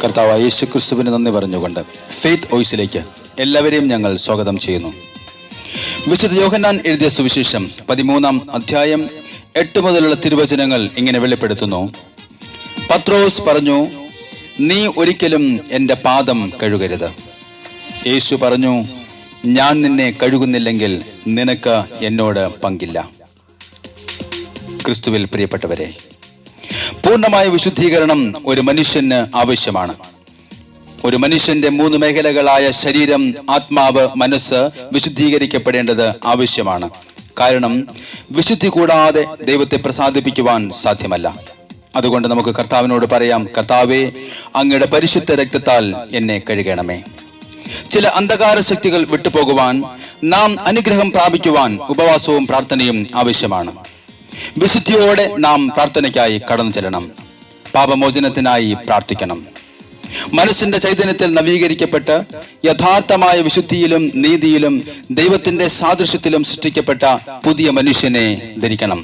കർത്താവായ യേശു ക്രിസ്തുവിന് നന്ദി പറഞ്ഞുകൊണ്ട് ഫെയ്ത്ത് വോയിസിലേക്ക് എല്ലാവരെയും ഞങ്ങൾ സ്വാഗതം ചെയ്യുന്നു. വിശുദ്ധ യോഹന്നാൻ എഴുതിയ സുവിശേഷം 13-ാം അധ്യായം 8 മുതലുള്ള തിരുവചനങ്ങൾ ഇങ്ങനെ വെളിപ്പെടുത്തുന്നു. പത്രോസ് പറഞ്ഞു, നീ ഒരിക്കലും എൻ്റെ പാദം കഴുകരുത്. യേശു പറഞ്ഞു, ഞാൻ നിന്നെ കഴുകുന്നില്ലെങ്കിൽ നിനക്ക് എന്നോട് പങ്കില്ല. ക്രിസ്തുവിൽ പ്രിയപ്പെട്ടവരെ, പൂർണ്ണമായ വിശുദ്ധീകരണം ഒരു മനുഷ്യന് ആവശ്യമാണ്. ഒരു മനുഷ്യന്റെ 3 മേഖലകളായ ശരീരം, ആത്മാവ്, മനസ്സ് വിശുദ്ധീകരിക്കപ്പെടേണ്ടത് ആവശ്യമാണ്. കാരണം വിശുദ്ധി കൂടാതെ ദൈവത്തെ പ്രസാദിപ്പിക്കുവാൻ സാധ്യമല്ല. അതുകൊണ്ട് നമുക്ക് കർത്താവിനോട് പറയാം, കർത്താവേ, അങ്ങയുടെ പരിശുദ്ധ രക്തത്താൽ എന്നെ കഴുകണമേ. ചില അന്ധകാര ശക്തികൾ വിട്ടുപോകുവാൻ, നാം അനുഗ്രഹം പ്രാപിക്കുവാൻ ഉപവാസവും പ്രാർത്ഥനയും ആവശ്യമാണ്. വിശുദ്ധിയോടെ നാം പ്രാർത്ഥനയ്ക്കായി കടന്നു ചെല്ലണം. പാപമോചനത്തിനായി പ്രാർത്ഥിക്കണം. മനസ്സിന്റെ ചൈതന്യത്തിൽ നവീകരിക്കപ്പെട്ട് യഥാർത്ഥമായ വിശുദ്ധിയിലും നീതിയിലും ദൈവത്തിന്റെ സാദൃശ്യത്തിലും സൃഷ്ടിക്കപ്പെട്ട പുതിയ മനുഷ്യനെ ധരിക്കണം.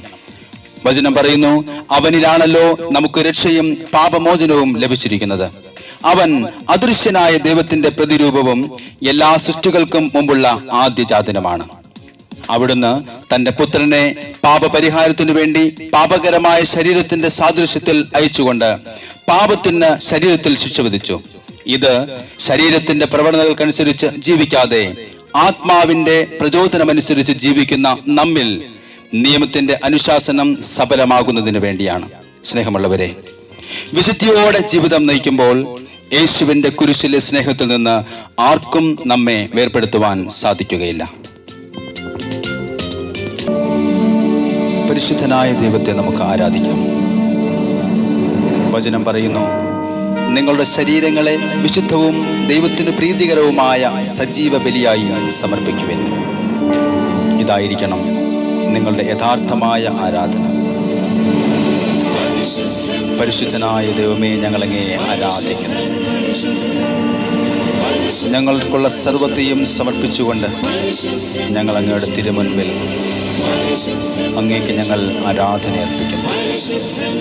വചനം പറയുന്നു, അവനിലാണല്ലോ നമുക്ക് രക്ഷയും പാപമോചനവും ലഭിച്ചിരിക്കുന്നത്. അവൻ അദൃശ്യനായ ദൈവത്തിന്റെ പ്രതിരൂപവും എല്ലാ സൃഷ്ടികൾക്കും മുമ്പുള്ള ആദ്യജാതനുമാണ്. അവിടുന്ന് തന്റെ പുത്രനെ പാപപരിഹാരത്തിനു വേണ്ടി പാപകരമായ ശരീരത്തിന്റെ സാദൃശ്യത്തിൽ അയച്ചുകൊണ്ട് പാപത്തിന് ശരീരത്തിൽ ശിക്ഷ വിധിച്ചു. ഇത് ശരീരത്തിന്റെ പ്രവണതകൾക്കനുസരിച്ച് ജീവിക്കാതെ ആത്മാവിന്റെ പ്രചോദനമനുസരിച്ച് ജീവിക്കുന്ന നമ്മിൽ നിയമത്തിന്റെ അനുശാസനം സഫലമാകുന്നതിന് വേണ്ടിയാണ്. സ്നേഹമുള്ളവരെ, വിശുദ്ധിയോടെ ജീവിതം നയിക്കുമ്പോൾ യേശുവിന്റെ കുരിശിലെ സ്നേഹത്തിൽ നിന്ന് ആർക്കും നമ്മെ വേർപെടുത്തുവാൻ സാധിക്കുകയില്ല. പരിശുദ്ധനായ ദൈവത്തെ നമുക്ക് ആരാധിക്കാം. വചനം പറയുന്നു, നിങ്ങളുടെ ശരീരങ്ങളെ വിശുദ്ധവും ദൈവത്തിന് പ്രീതികരവുമായ സജീവ ബലിയായി സമർപ്പിക്കുവിൻ. ഇതായിരിക്കണം നിങ്ങളുടെ യഥാർത്ഥമായ ആരാധന. പരിശുദ്ധനായ ദൈവമേ, ഞങ്ങളങ്ങേ ആരാധിക്കുന്നു. ഞങ്ങൾക്കുള്ള സർവ്വത്തെയും സമർപ്പിച്ചുകൊണ്ട് ഞങ്ങൾ അങ്ങയുടെ തിരുമുൻപിൽ അങ്ങേക്ക് ഞങ്ങൾ ആരാധന അർപ്പിക്കുന്നു. പരിശുദ്ധൻ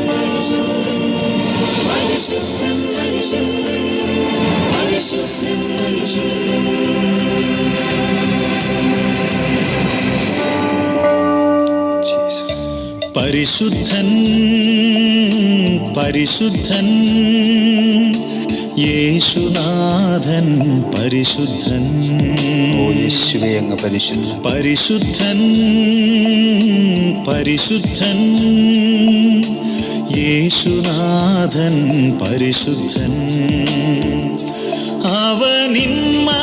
പരിശുദ്ധൻ യേശുനാഥൻ പരിശുദ്ധൻ. യേശുവേ, അങ്ങ് പരിശുദ്ധൻ. പരിശുദ്ധൻ പരിശുദ്ധൻ യേശുനാഥൻ പരിശുദ്ധൻ. അവൻ ഇമ്മാനുവേലായി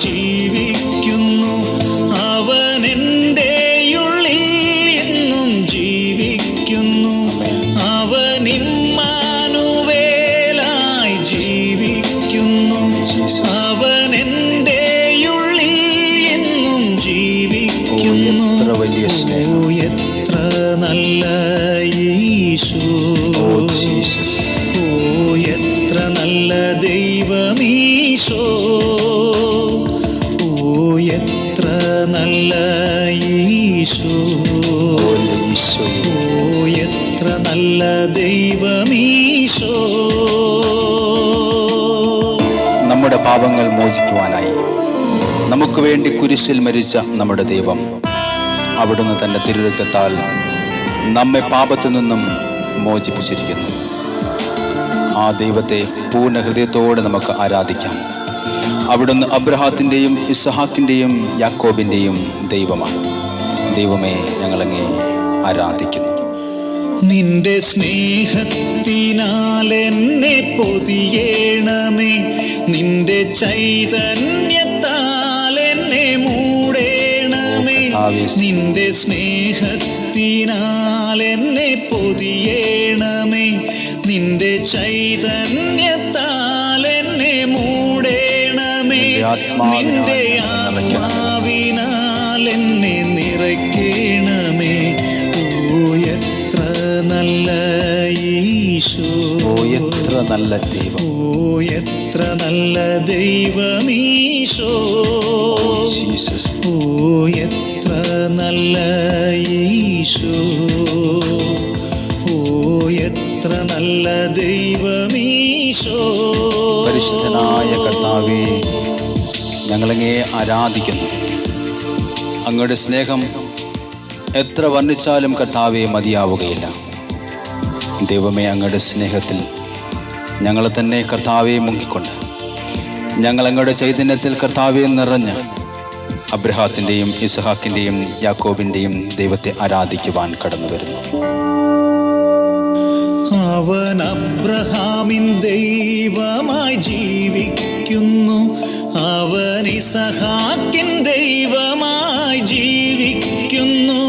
ജീവിക്കുന്നു. അവൻ എൻ്റെ ഉള്ളിൽ എന്നും ജീവിക്കുന്നു. അവൻ ഇമ്മാനുവേലായി ജീവിക്കുന്നു. അവൻ എൻ്റെ ഉള്ളിൽ എന്നും ജീവിക്കുന്നു. ഓ, എത്ര നല്ല യേശു, ഓ എത്ര നല്ല ദൈവമീശോ, ഓ എത്ര നല്ല യേശു, ഓ എത്ര നല്ല ദൈവമീശോ. നമ്മുടെ പാപങ്ങൾ മോചിക്കുവാനായി നമുക്ക് വേണ്ടി കുരിശിൽ മരിച്ച നമ്മുടെ ദൈവം, അവിടുന്ന് തന്റെ തിരുരക്തത്താൽ നമ്മെ പാപത്തിൽ നിന്നും മോചിപ്പിച്ചിരിക്കുന്നു. ആ ദൈവത്തെ പൂർണ്ണ ഹൃദയത്തോടെ നമുക്ക് ആരാധിക്കാം. അവിടുന്ന് അബ്രഹാത്തിൻ്റെയും ഇസ്ഹാക്കിൻ്റെയും യാക്കോബിൻ്റെയും ദൈവമാണ്. ദൈവമേ, ഞങ്ങളങ്ങേ ആരാധിക്കുന്നു. നിന്റെ സ്നേഹത്തിനാൽ എന്നെ പൊതിയേണമേ, നിന്റെ ചൈതന്യത്താൽ എന്നെ മൂടേണമേ. നിന്റെ സ്നേഹത്തിനാൽ എന്നെ പൊതിയേണമേ, നിന്റെ ചൈതന്യത്താൽ എന്നെ മൂടേണമേ. നിന്റെ ആത്മാവിനാൽ എന്നെ നിറയ്ക്കണമേ. ഓ എത്ര നല്ല യേശു, ഓ എത്ര നല്ല ദൈവം, ഓ എത്ര നല്ല ദൈവമീശോ, ഓ എത്ര നല്ല യേശു, ഓ എത്ര എത്ര നല്ല ദൈവമീശോ. പരിശുദ്ധനായ കർത്താവേ, ഞങ്ങളങ്ങേ ആരാധിക്കുന്നു. അങ്ങയുടെ സ്നേഹം എത്ര വർണ്ണിച്ചാലും കർത്താവെ മതിയാവുകയില്ല. ദൈവമേ, അങ്ങയുടെ സ്നേഹത്തിൽ ഞങ്ങളെ തന്നെ കർത്താവെ മുങ്ങിക്കൊണ്ട് ഞങ്ങൾ അങ്ങയുടെ ചൈതന്യത്തിൽ കർത്താവെ നിറഞ്ഞ് അബ്രഹാത്തിൻ്റെയും ഇസ്ഹാക്കിൻ്റെയും യാക്കോബിൻ്റെയും ദൈവത്തെ ആരാധിക്കുവാൻ കടന്നു വരുന്നു. അവൻ അബ്രഹാമിൻ ദൈവമായി ജീവിക്കുന്നു, അവൻ ഇസഹാക്കിൻ ദൈവമായി ജീവിക്കുന്നു.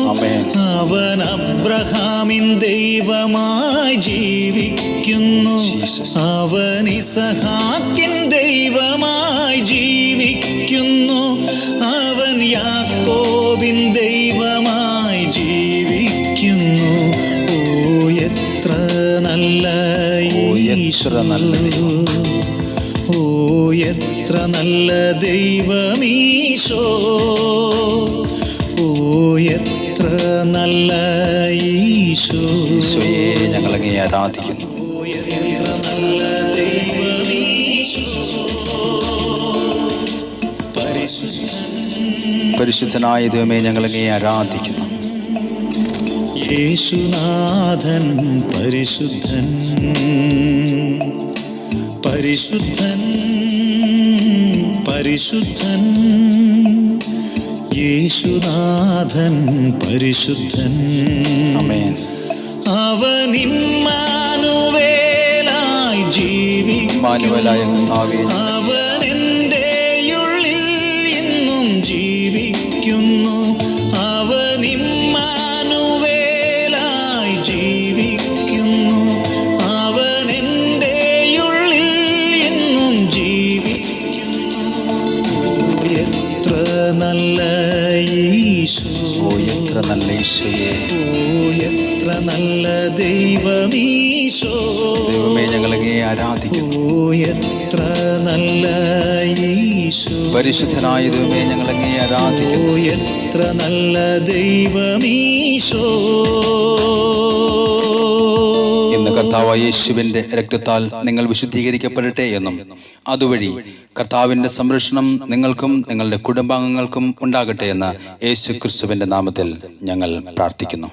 അവൻ അബ്രഹാമിൻ ദൈവമായി ജീവിക്കുന്നു, അവൻ ഇസഹാക്കിൻ ദൈവമായി ജീവിക്കുന്നു. അവൻ യാക്കോബിൻ ദൈവമായി ജീവിക്കുന്നു. ഓ എത്ര നല്ല ഈശോ, ഓ എത്ര നല്ല ദൈവമീശോ, ഓ എത്ര നല്ല ഈശോ. ഈശോയെ, ഞങ്ങളങ്ങേ ആരാധിക്കുന്നു. ഓ എത്ര നല്ല ദൈവമീശോ. പരിശുദ്ധനായ ദൈവമേ, ഞങ്ങളങ്ങേ ആരാധിക്കുന്നു. യേശുനാഥൻ പരിശുദ്ധൻ, പരിശുദ്ധൻ, പരിശുദ്ധൻ. യേശുനാഥൻ പരിശുദ്ധൻ. ആമേൻ. അവൻ ഇമ്മാനുവേലായി ജീവിക്കുന്നു, അവൻ എൻ്റെ ഉള്ളിൽ എന്നും ജീവിക്കുന്നു. അവൻ ഇമ്മാനുവേലായി ജീവിക്കുന്നു, അവൻ എൻ്റെ ഉള്ളിൽ എന്നും ജീവിക്കുന്നു. എത്ര നല്ല ഈശോ, എത്ര നല്ല ഈശോയെ, എത്ര നല്ല ദൈവമീശോ. ദൈവമേ, ഞങ്ങളങ്ങേ ആരാധിക്കുന്നു. എത്ര നല്ല ഈശോ. പരിശുദ്ധനായ ദൈവമേ, ഞങ്ങളങ്ങേ ആരാധിക്കുന്നു. എത്ര നല്ല ദൈവമീശോ. ഇന്ന് കർത്താവായ യേശുവിന്റെ രക്തത്താൽ നിങ്ങൾ വിശുദ്ധീകരിക്കപ്പെടട്ടെ എന്നും അതുവഴി കർത്താവിന്റെ സംരക്ഷണം നിങ്ങൾക്കും നിങ്ങളുടെ കുടുംബാംഗങ്ങൾക്കും ഉണ്ടാകട്ടെ എന്ന് യേശു ക്രിസ്തുവിന്റെ നാമത്തിൽ ഞങ്ങൾ പ്രാർത്ഥിക്കുന്നു.